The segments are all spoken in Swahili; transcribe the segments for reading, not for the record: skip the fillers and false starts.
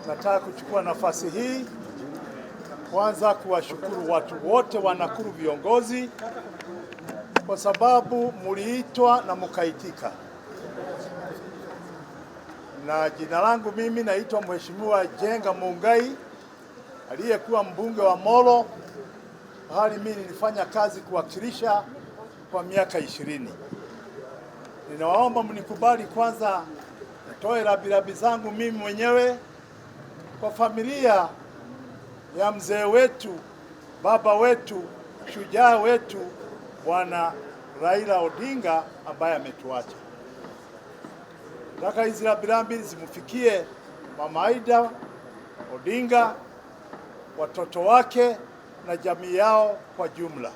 Nataka kuchukua nafasi hii kwanza kuwashukuru watu wote wa Nakuru, viongozi, kwa sababu muliitwa na mukaitika. Na jina langu mimi naitwa Mheshimiwa Jenga Mungai, aliyekuwa mbunge wa Molo, hali mimi nilifanya kazi kuwakilisha kwa miaka 20. Ninawaomba mnikubali kwanza nitoe rambirambi zangu mimi mwenyewe kwa familia ya mzee wetu, baba wetu, shujaa wetu, Bwana Raila Odinga ambaye ametuacha. Nataka hizi rambirambi zimfikie Mama Aida Odinga, watoto wake na jamii yao kwa jumla.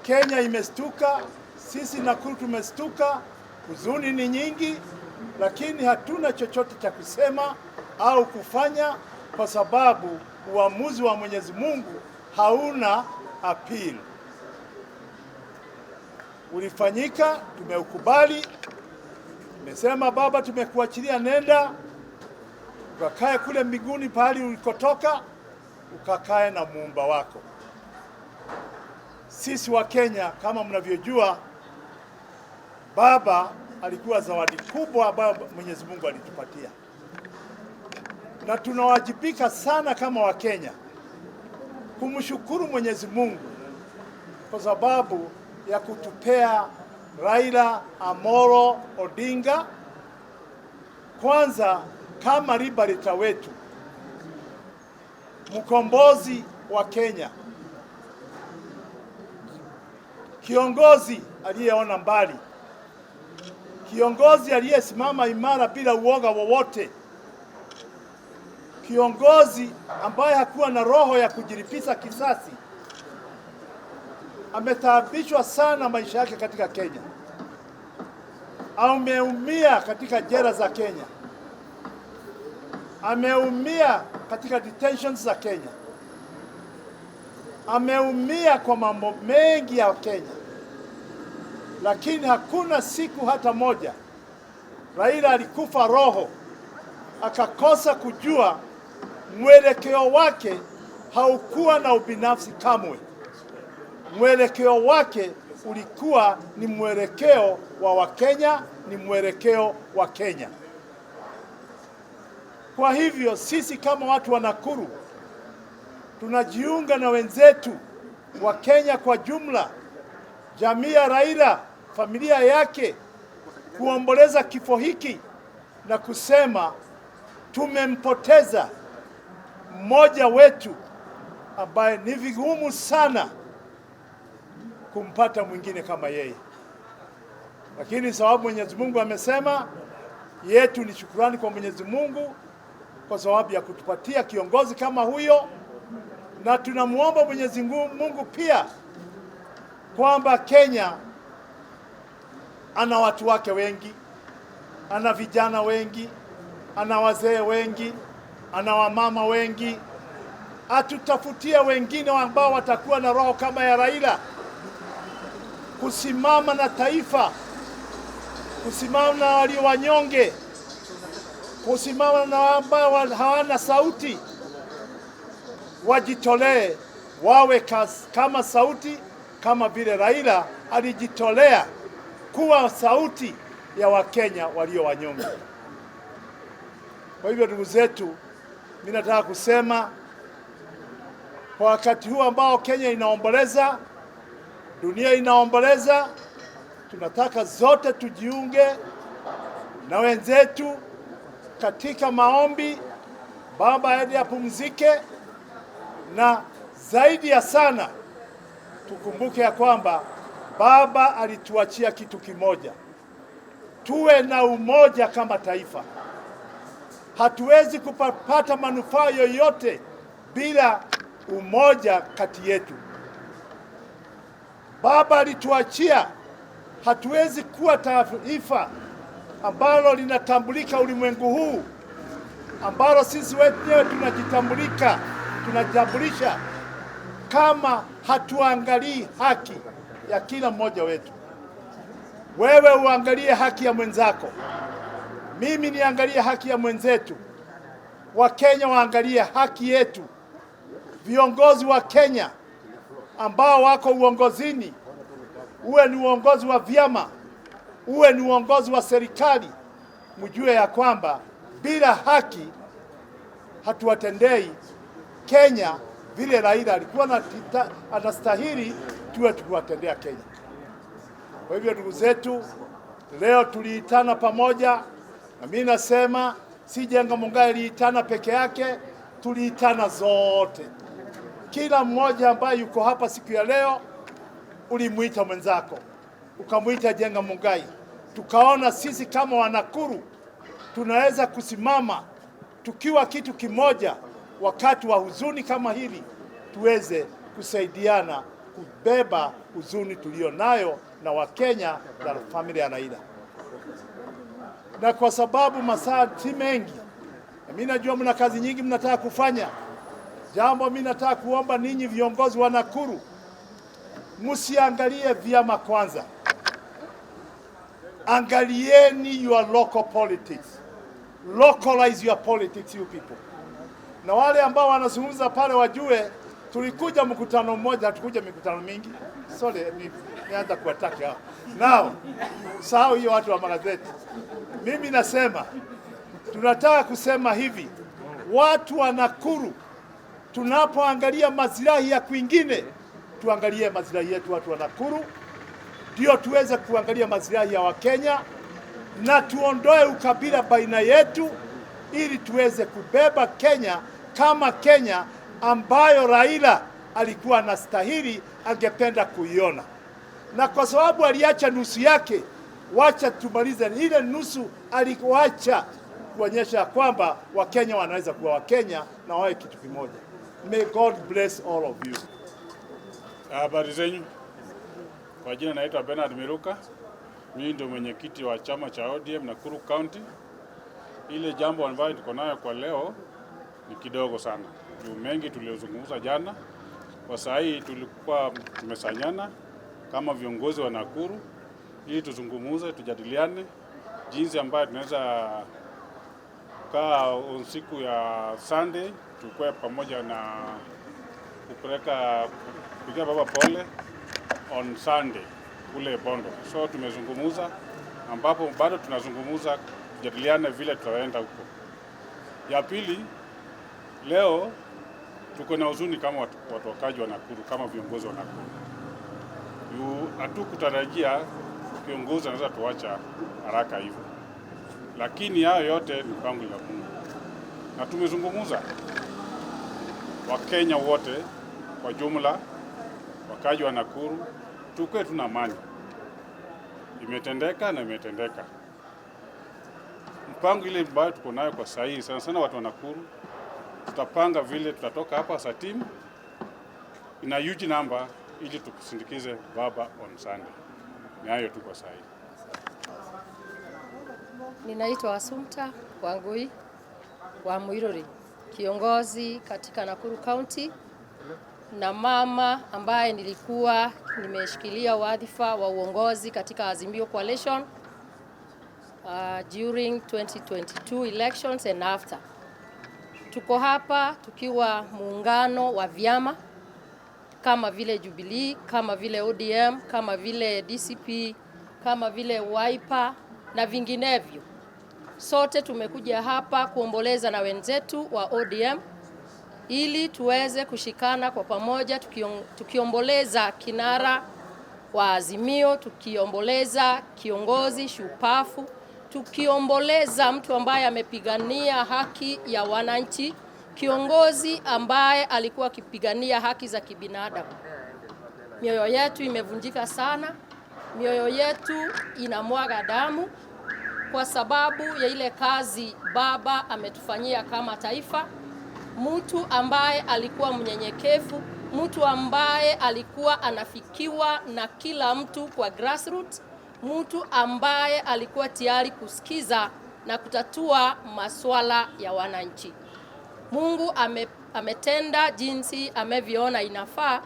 Kenya imestuka, sisi Nakuru tumestuka, huzuni ni nyingi, lakini hatuna chochote cha kusema au kufanya kwa sababu uamuzi wa Mwenyezi Mungu hauna appeal. Ulifanyika, tumeukubali. Tumesema Baba, tumekuachilia, nenda ukakae kule mbinguni pahali ulikotoka, ukakae na Muumba wako. Sisi wa Kenya kama mnavyojua, Baba alikuwa zawadi kubwa ambayo Mwenyezi Mungu alitupatia, na tunawajibika sana kama wa Kenya kumshukuru Mwenyezi Mungu kwa sababu ya kutupea Raila Amolo Odinga kwanza kama liberator wetu, mkombozi wa Kenya, kiongozi aliyeona mbali, kiongozi aliyesimama imara bila uoga wowote, kiongozi ambaye hakuwa na roho ya kujilipiza kisasi. Ametaabishwa sana maisha yake katika Kenya, ameumia katika jela za Kenya, ameumia katika detentions za Kenya, ameumia kwa mambo mengi ya Kenya, lakini hakuna siku hata moja Raila alikufa roho akakosa kujua mwelekeo wake haukuwa na ubinafsi kamwe. Mwelekeo wake ulikuwa ni mwelekeo wa Wakenya, ni mwelekeo wa Kenya. Kwa hivyo sisi kama watu wa Nakuru tunajiunga na wenzetu wa Kenya kwa jumla, jamii ya Raila, familia yake, kuomboleza kifo hiki na kusema tumempoteza mmoja wetu ambaye ni vigumu sana kumpata mwingine kama yeye. Lakini sababu Mwenyezi Mungu amesema, yetu ni shukrani kwa Mwenyezi Mungu kwa sababu ya kutupatia kiongozi kama huyo, na tunamuomba Mwenyezi Mungu pia kwamba Kenya ana watu wake wengi, ana vijana wengi, ana wazee wengi, ana wamama wengi. Atutafutia wengine ambao watakuwa na roho kama ya Raila, kusimama na taifa, kusimama na walio wanyonge, kusimama na ambao hawana sauti, wajitolee wawe kama sauti, kama vile Raila alijitolea kuwa sauti ya Wakenya walio wanyonge. Kwa hivyo ndugu zetu, mimi nataka kusema kwa wakati huu ambao Kenya inaomboleza, dunia inaomboleza, tunataka zote tujiunge na wenzetu katika maombi Baba aende apumzike, na zaidi ya sana tukumbuke ya kwamba Baba alituachia kitu kimoja: tuwe na umoja kama taifa. Hatuwezi kupata manufaa yoyote bila umoja kati yetu. Baba alituachia, hatuwezi kuwa taifa ambalo linatambulika ulimwengu huu, ambalo sisi wenyewe tunajitambulisha kama hatuangalii haki ya kila mmoja wetu. Wewe uangalie haki ya mwenzako, Mimi niangalie haki ya mwenzetu, Wakenya waangalie haki yetu. Viongozi wa Kenya ambao wako uongozini, uwe ni uongozi wa vyama, uwe ni uongozi wa serikali, mjue ya kwamba bila haki hatuwatendei Kenya vile Raila alikuwa anastahili tuwe tukiwatendea Kenya. Kwa hivyo ndugu zetu, leo tuliitana pamoja, na mimi nasema si Jenga Mungai aliitana peke yake, tuliitana zote. Kila mmoja ambaye yuko hapa siku ya leo ulimuita mwenzako, ukamuita Jenga Mungai. Tukaona sisi kama Wanakuru tunaweza kusimama tukiwa kitu kimoja wakati wa huzuni kama hili, tuweze kusaidiana kubeba huzuni tulio nayo na Wakenya na familia ya Raila. Na kwa sababu masaa si mengi, na mimi najua mna kazi nyingi mnataka kufanya, jambo mimi nataka kuomba ninyi viongozi wa Nakuru, msiangalie vyama kwanza. Angalieni your local politics. Localize your politics, you people. Na wale ambao wanazungumza pale wajue tulikuja mkutano mmoja, hatukuja mikutano mingi. Sorry, nianza kuwataka. Now, sahau hiyo watu wa magazeti. Mimi nasema tunataka kusema hivi, watu wa Nakuru, tunapoangalia maslahi ya kwingine, tuangalie maslahi yetu watu wa Nakuru, ndio tuweze kuangalia maslahi ya Wakenya, na tuondoe ukabila baina yetu ili tuweze kubeba Kenya kama Kenya ambayo Raila alikuwa anastahili, angependa kuiona. Na kwa sababu aliacha nusu yake, wacha tumalize ile nusu alikuacha, kuonyesha kwamba Wakenya wanaweza kuwa Wakenya na wawe kitu kimoja. May God bless all of you. Habari zenyu. Kwa jina naitwa Bernard Miruka. Mimi ndio mwenyekiti wa chama cha ODM Nakuru County. Ile jambo ambayo tuko nayo kwa leo ni kidogo sana. Mengi tuliozungumza jana. Kwa saa hii tulikuwa tumesanyana kama viongozi wa Nakuru ili tuzungumuze, tujadiliane jinsi ambayo tunaweza kaa siku ya Sunday tukue pamoja na kupigia baba pole on Sunday kule Bondo. So tumezungumuza, ambapo bado tunazungumuza tujadiliane vile tutaenda huko. Ya pili, leo tuko na huzuni kama watu wakaji wa Nakuru, kama viongozi wa Nakuru. Hatukutarajia kiongozi anaweza tuacha haraka hivyo, lakini hayo yote ni mpango ya Mungu. Na tumezungumuza Wakenya wote kwa jumla, wakaji wa Nakuru, tukue tuna amani. Imetendeka na imetendeka. Mpango ile ambayo tuko nayo kwa sahihi sana sana watu wa Nakuru, tutapanga vile tutatoka hapa saa timu ina huge number ili tukusindikize baba on Sunday. Ni hayo tu kwa sahihi. Ninaitwa Assumpta Wangui wa Muiruri, kiongozi katika Nakuru County na mama ambaye nilikuwa nimeshikilia wadhifa wa uongozi katika Azimio Coalition during 2022 elections and after. Tuko hapa tukiwa muungano wa vyama kama vile Jubilee, kama vile ODM, kama vile DCP, kama vile Wiper na vinginevyo. Sote tumekuja hapa kuomboleza na wenzetu wa ODM ili tuweze kushikana kwa pamoja tukiomboleza kinara wa Azimio, tukiomboleza kiongozi shupafu, tukiomboleza mtu ambaye amepigania haki ya wananchi, kiongozi ambaye alikuwa akipigania haki za kibinadamu. Mioyo yetu imevunjika sana, mioyo yetu inamwaga damu kwa sababu ya ile kazi baba ametufanyia kama taifa. Mtu ambaye alikuwa mnyenyekevu, mtu ambaye alikuwa anafikiwa na kila mtu kwa grassroots, mtu ambaye alikuwa tayari kusikiza na kutatua masuala ya wananchi. Mungu ametenda jinsi ameviona inafaa,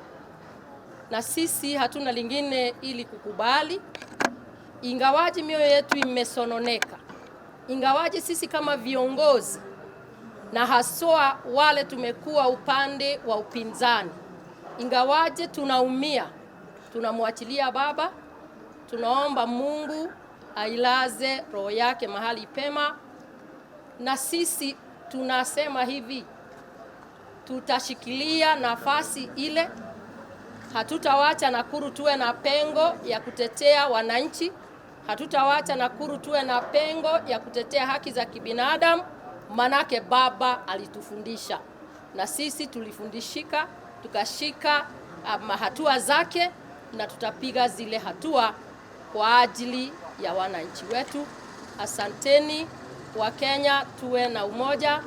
na sisi hatuna lingine ili kukubali. Ingawaji mioyo yetu imesononeka, ingawaje sisi kama viongozi na haswa wale tumekuwa upande wa upinzani, ingawaje tunaumia, tunamwachilia baba, tunaomba Mungu ailaze roho yake mahali pema, na sisi tunasema hivi, tutashikilia nafasi ile. Hatutawacha Nakuru tuwe na pengo ya kutetea wananchi, hatutawacha Nakuru tuwe na pengo ya kutetea haki za kibinadamu, manake baba alitufundisha na sisi tulifundishika, tukashika hatua zake, na tutapiga zile hatua kwa ajili ya wananchi wetu. Asanteni. Wa Kenya tuwe na umoja,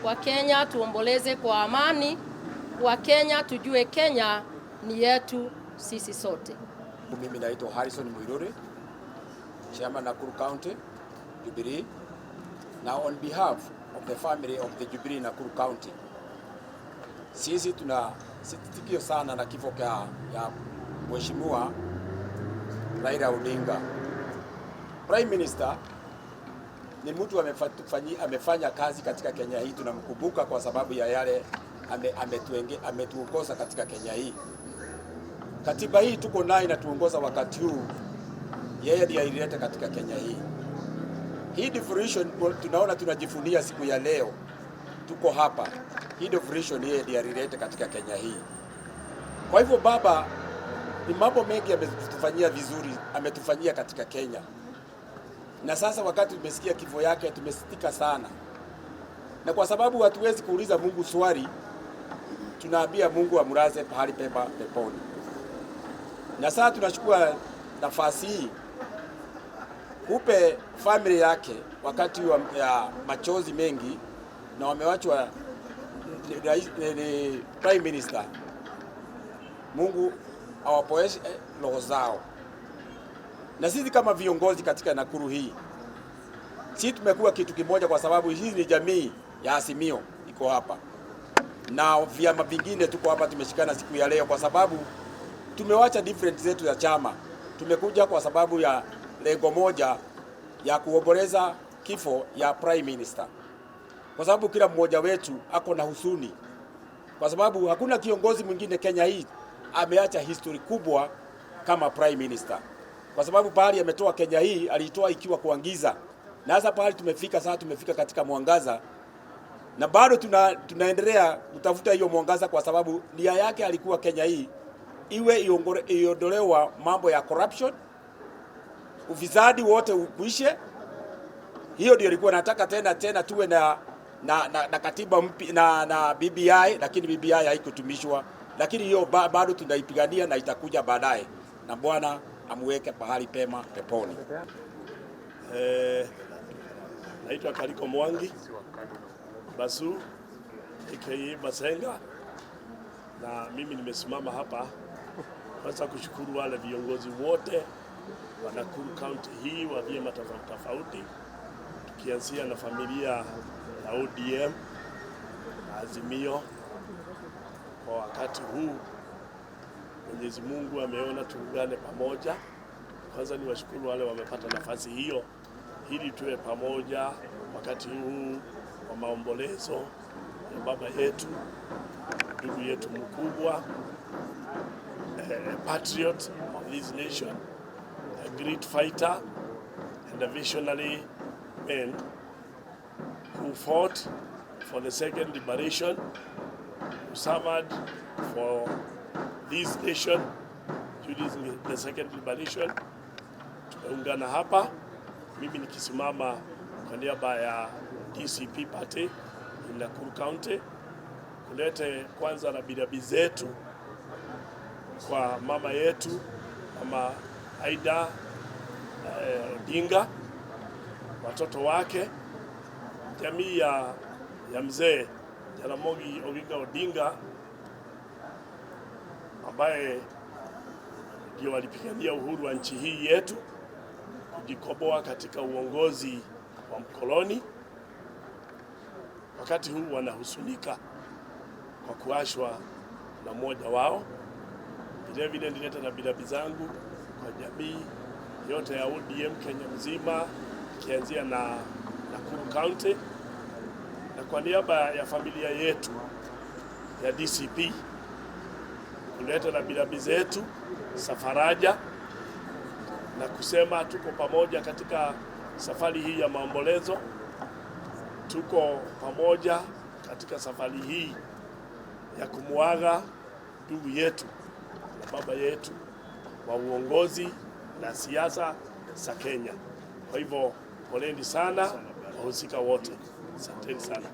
wa Kenya tuomboleze kwa amani, wa Kenya tujue Kenya ni yetu sisi sote. Mimi naitwa Harrison Muiruri, Chairman Nakuru County, Jubilee. Now on behalf of the family of the Jubilee Nakuru County, sisi tunasitikio sana na kifo ya Mheshimiwa Raila Odinga. Prime Minister ni mtu amefanya kazi katika Kenya hii, tunamkumbuka kwa sababu ya yale ametuongoza katika Kenya hii. Katiba hii tuko nayo inatuongoza wakati huu, yeye ndiye alileta katika Kenya hii. Hii devolution tunaona tunajifunia siku ya leo, tuko hapa. Hii devolution yeye ndiye alileta katika Kenya hii. Kwa hivyo baba ni mambo mengi ametufanyia vizuri, ametufanyia katika Kenya. Na sasa wakati tumesikia kifo yake tumesitika sana. Na kwa sababu hatuwezi kuuliza Mungu swali, tunaambia Mungu amlaze pahali pema peponi. Na sasa tunachukua nafasi hii kupe family yake wakati ya machozi mengi, na wamewachwa Prime Minister. Mungu awapoeshe roho zao. Na sisi kama viongozi katika Nakuru hii, sisi tumekuwa kitu kimoja, kwa sababu hii ni jamii ya Azimio iko hapa na vyama vingine tuko hapa, tumeshikana siku ya leo kwa sababu tumewacha different zetu ya chama. Tumekuja kwa sababu ya lengo moja ya kuomboleza kifo ya Prime Minister, kwa sababu kila mmoja wetu ako na huzuni, kwa sababu hakuna kiongozi mwingine Kenya hii ameacha history kubwa kama Prime Minister, kwa sababu pahali ametoa Kenya hii alitoa ikiwa kuangiza, na sasa pahali tumefika sasa, tumefika katika mwangaza, na bado tunaendelea kutafuta hiyo mwangaza, kwa sababu nia yake alikuwa Kenya hii iwe iondolewa mambo ya corruption, ufisadi wote ukuishe. Hiyo ndio alikuwa nataka tena tuwe na katiba mpya na BBI, lakini BBI haikutumishwa, lakini hiyo bado tunaipigania na itakuja baadaye, na Bwana amweke pahali pema peponi. Naitwa Kaliko Mwangi Basu aka Basenga, na mimi nimesimama hapa kwanza kushukuru wale viongozi wote wa Nakuru County hii wa vyama tofauti, tukianzia na familia ya ODM na Azimio. Kwa wakati huu Mwenyezi Mungu ameona tuungane pamoja. Kwanza ni washukuru wale wamepata nafasi hiyo ili tuwe pamoja wakati huu wa maombolezo ya baba yetu, ndugu yetu mkubwa, a patriot of this nation, a great fighter and a visionary man who fought for the second liberation, who suffered for this nation during the second liberation. Tumeungana hapa, mimi nikisimama kwa niaba ya DCP party in Nakuru County, kulete kwanza rambirambi zetu kwa mama yetu, Mama Aida Odinga, watoto wake, jamii ya mzee Jaramogi Oginga Odinga ambaye ndio walipigania uhuru wa nchi hii yetu, kujikomboa katika uongozi wa mkoloni. Wakati huu wanahusunika kwa kuashwa na mmoja wao. Vile vile nileta rambirambi zangu kwa jamii yote ya ODM Kenya mzima, kianzia na Nakuru County, na kwa niaba ya familia yetu ya DCP kuleta na birabi zetu Safaraja na kusema tuko pamoja katika safari hii ya maombolezo. Tuko pamoja katika safari hii ya kumuaga ndugu yetu na baba yetu wa uongozi na siasa za Kenya. Kwa hivyo poleni sana wahusika wote. Asanteni sana.